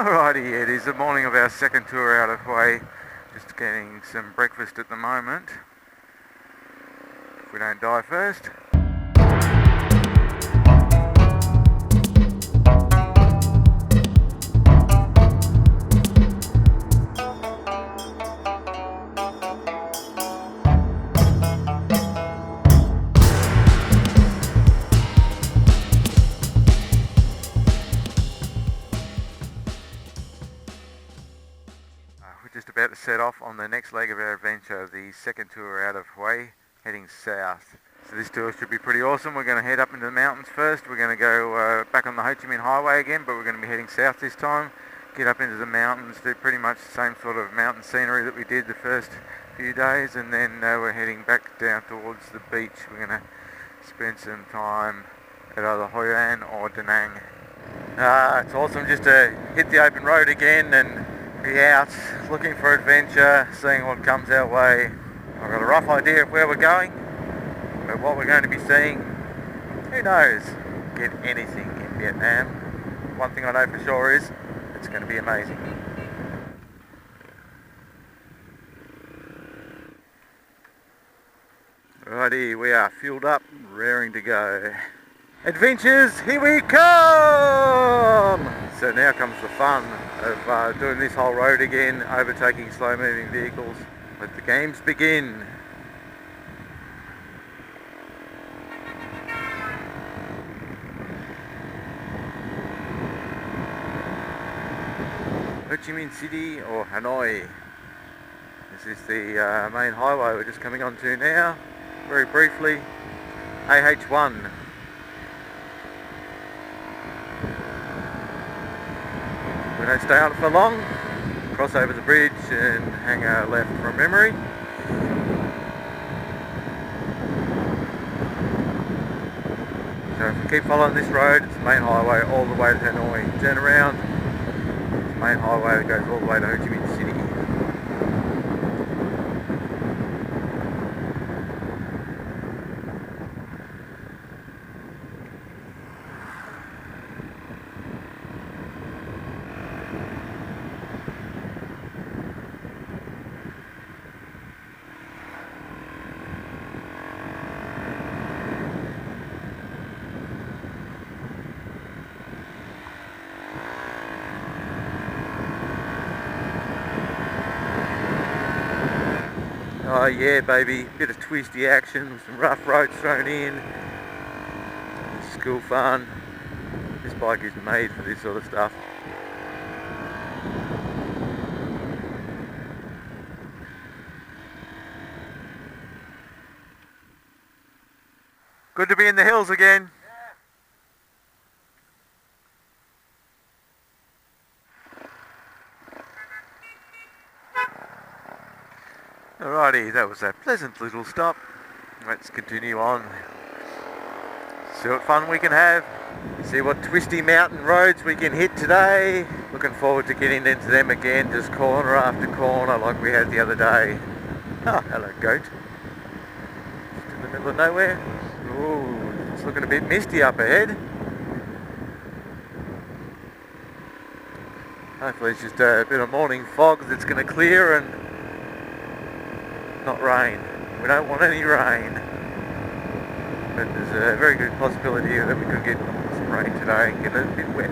Alrighty, it is the morning of our second tour out of Hue. Just getting some breakfast at the moment. If we don't die first. We're just about to set off on the next leg of our adventure, the second tour out of Hue, heading south. So this tour should be pretty awesome. We're going to head up into the mountains first. We're going to go back on the Ho Chi Minh Highway again, but we're going to be heading south this time. Get up into the mountains, do pretty much the same sort of mountain scenery that we did the first few days, and then we're heading back down towards the beach. We're going to spend some time at either Hoi An or Da Nang. It's awesome just to hit the open road again and be out looking for adventure, seeing what comes our way. I've got a rough idea of where we're going, but what we're going to be seeing, who knows? Get anything in Vietnam. One thing I know for sure is it's going to be amazing. Alrighty, we are fueled up, raring to go. Adventures, here we come! So now comes the fun of doing this whole road again, overtaking slow moving vehicles. Let the games begin. Ho Chi Minh City or Hanoi. This is the main highway we're just coming onto now. Very briefly, AH1. We don't stay on it for long, cross over the bridge and hang a left from memory. So if we keep following this road, it's the main highway all the way to Hanoi. Turn around, it's the main highway that goes all the way to Ho Chi Minh City. Oh yeah baby, bit of twisty action with some rough roads thrown in. School fun. This bike is made for this sort of stuff. Good to be in the hills again. Alrighty, that was a pleasant little stop. Let's continue on. See what fun we can have. See what twisty mountain roads we can hit today. Looking forward to getting into them again, just corner after corner like we had the other day. Oh, hello goat. Just in the middle of nowhere. Ooh, it's looking a bit misty up ahead. Hopefully it's just a bit of morning fog that's going to clear and not rain. We don't want any rain. But there's a very good possibility that we could get some rain today and get a bit wet.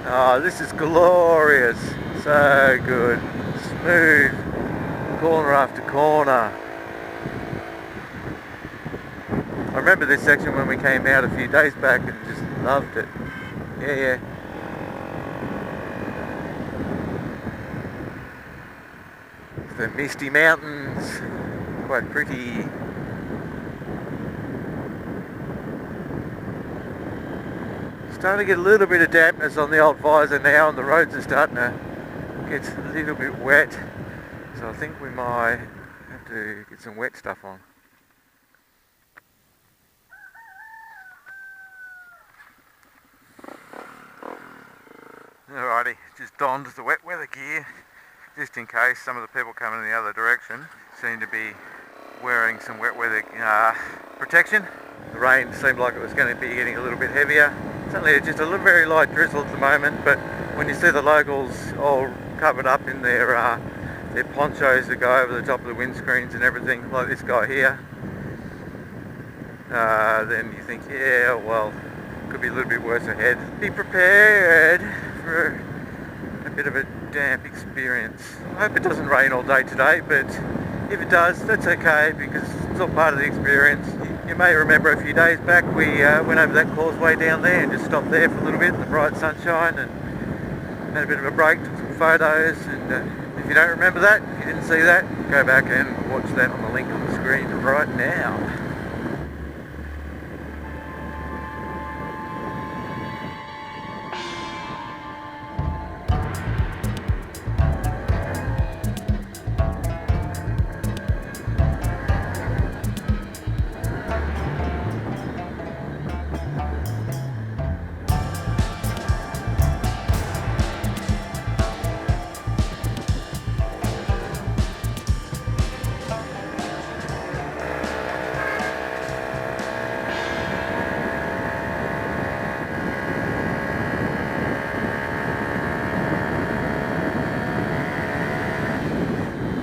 Oh, this is glorious. So good. Smooth. Corner after corner. I remember this section when we came out a few days back and just loved it. Yeah. The Misty Mountains, quite pretty. Starting to get a little bit of dampness on the old visor now, and the roads are starting to get a little bit wet. So I think we might have to get some wet stuff on. Alrighty, just donned the wet weather gear. Just in case some of the people coming in the other direction seem to be wearing some wet weather protection. The The rain seemed like it was going to be getting a little bit heavier. It's only just a little very light drizzle at the moment, but when you see the locals all covered up in their ponchos that go over the top of the windscreens and everything, like this guy here, then you think, yeah, well, could be a little bit worse ahead. Be prepared for a bit of a damp experience. I hope it doesn't rain all day today, but if it does, that's okay, because it's all part of the experience. You may remember a few days back we went over that causeway down there and just stopped there for a little bit in the bright sunshine and had a bit of a break, took some photos, and if you don't remember that, if you didn't see that, go back and watch that on the link on the screen right now.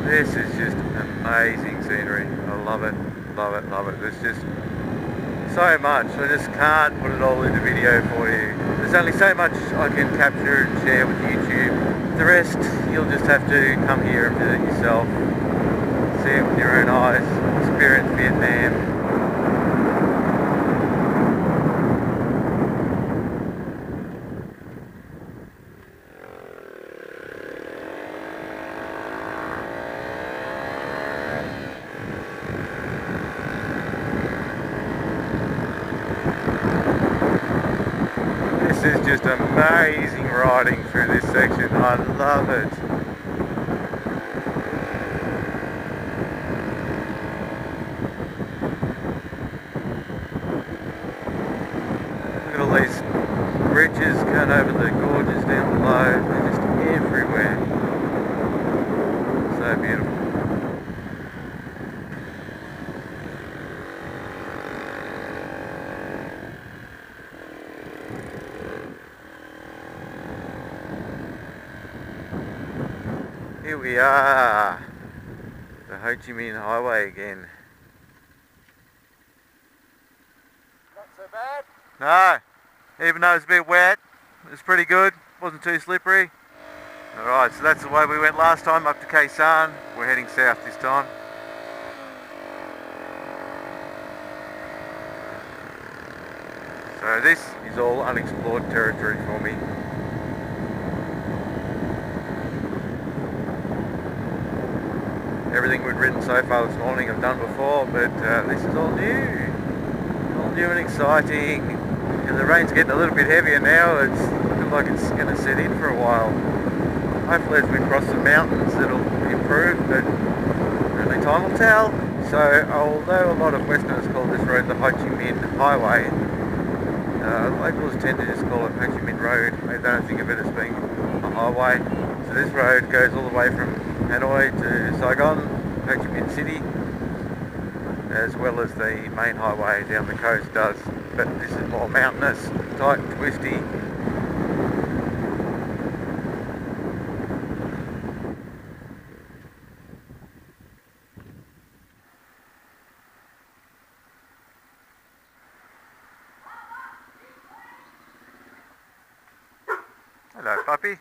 This is just amazing scenery. I love it, love it, love it. There's just so much. I just can't put it all into video for you. There's only so much I can capture and share with YouTube. The rest, you'll just have to come here and visit yourself, see it with your own eyes, experience Vietnam. This is just amazing riding through this section. I love it. Look at all these bridges going over the gorges down below. They're just everywhere. So beautiful. Here we are, the Ho Chi Minh Highway again. Not so bad. No, even though it's a bit wet, it's pretty good, wasn't too slippery. Alright, so that's the way we went last time, up to Khe Sanh. We're heading south this time. So this is all unexplored territory for me. Everything we'd ridden so far this morning I've done before, but this is all new. All new and exciting. And the rain's getting a little bit heavier now. It's looking like it's going to set in for a while. Hopefully as we cross the mountains it'll improve, but only time will tell. So although a lot of Westerners call this road the Ho Chi Minh Highway, locals tend to just call it Ho Chi Minh Road. They don't think of it as being a highway. So this road goes all the way from Hanoi to Saigon, Ho Chi Minh City, as well as the main highway down the coast does, but this is more mountainous, tight and twisty. Hello, puppy.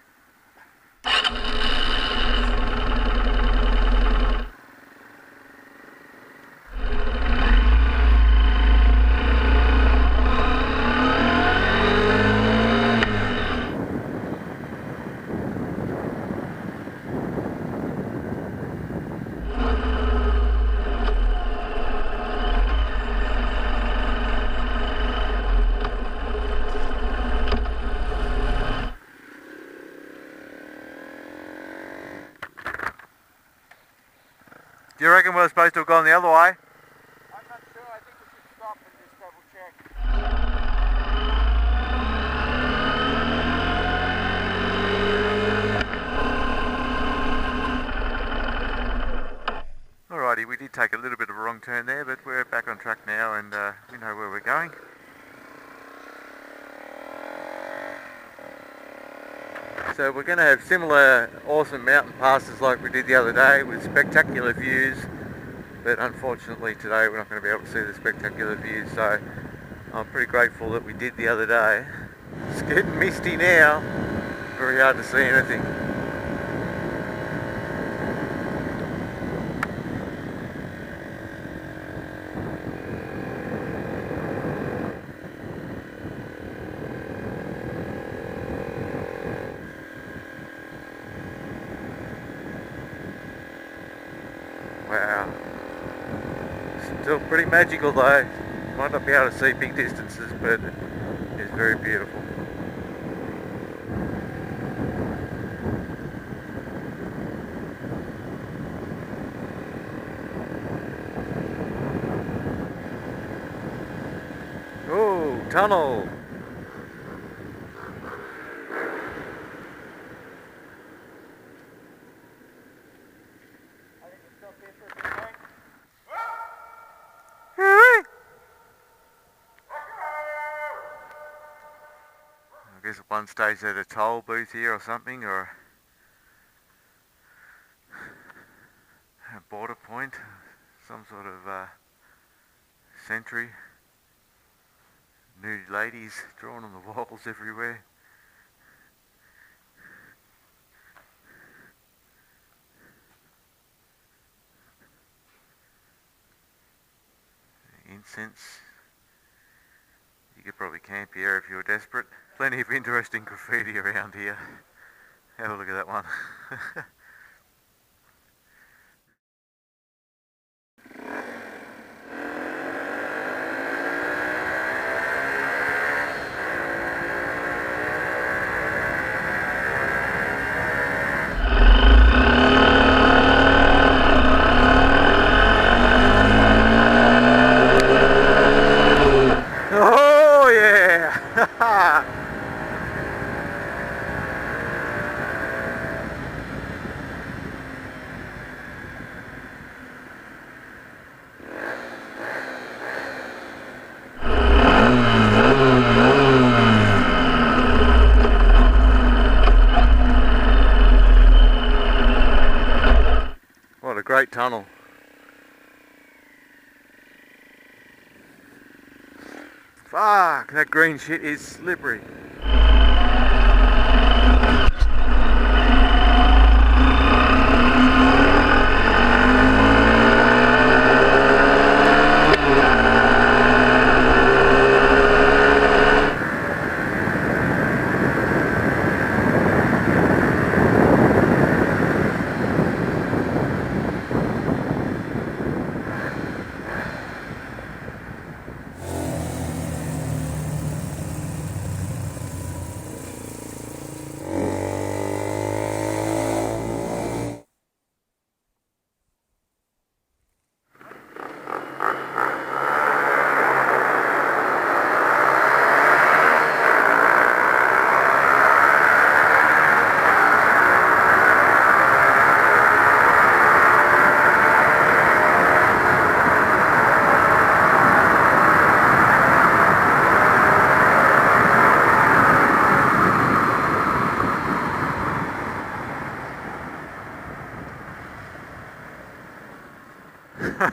Do you reckon we're supposed to have gone the other way? I'm not sure. I think we should stop and just double check. Alrighty, we did take a little bit of a wrong turn there, but we're back on track now and we know where we're going. So we're going to have similar awesome mountain passes like we did the other day with spectacular views, but unfortunately today we're not going to be able to see the spectacular views, so I'm pretty grateful that we did the other day. It's getting misty now, very hard to see anything. Wow. Still pretty magical though. Might not be able to see big distances, but it's very beautiful. Oh, tunnel! I guess at one stage they had a toll booth here or something, or a border point, some sort of sentry. Nude ladies drawn on the walls everywhere. Incense. You could probably camp here if you were desperate. Plenty of interesting graffiti around here. Have a look at that one. Oh yeah! What a great tunnel. Fuck, that green shit is slippery.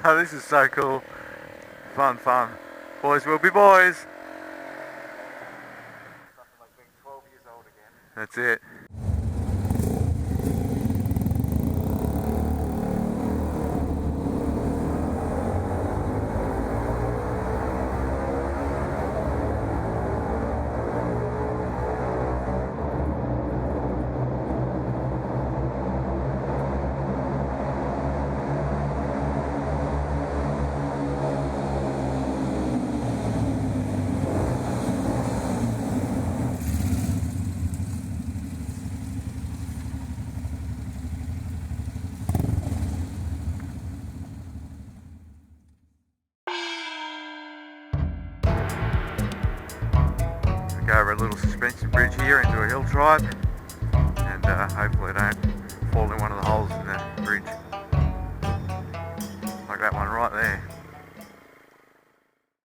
This is so cool. Fun, fun. Boys will be boys. Something like being 12 years old again. That's it. Go over a little suspension bridge here into a hill tribe, and hopefully I don't fall in one of the holes in the bridge, like that one right there.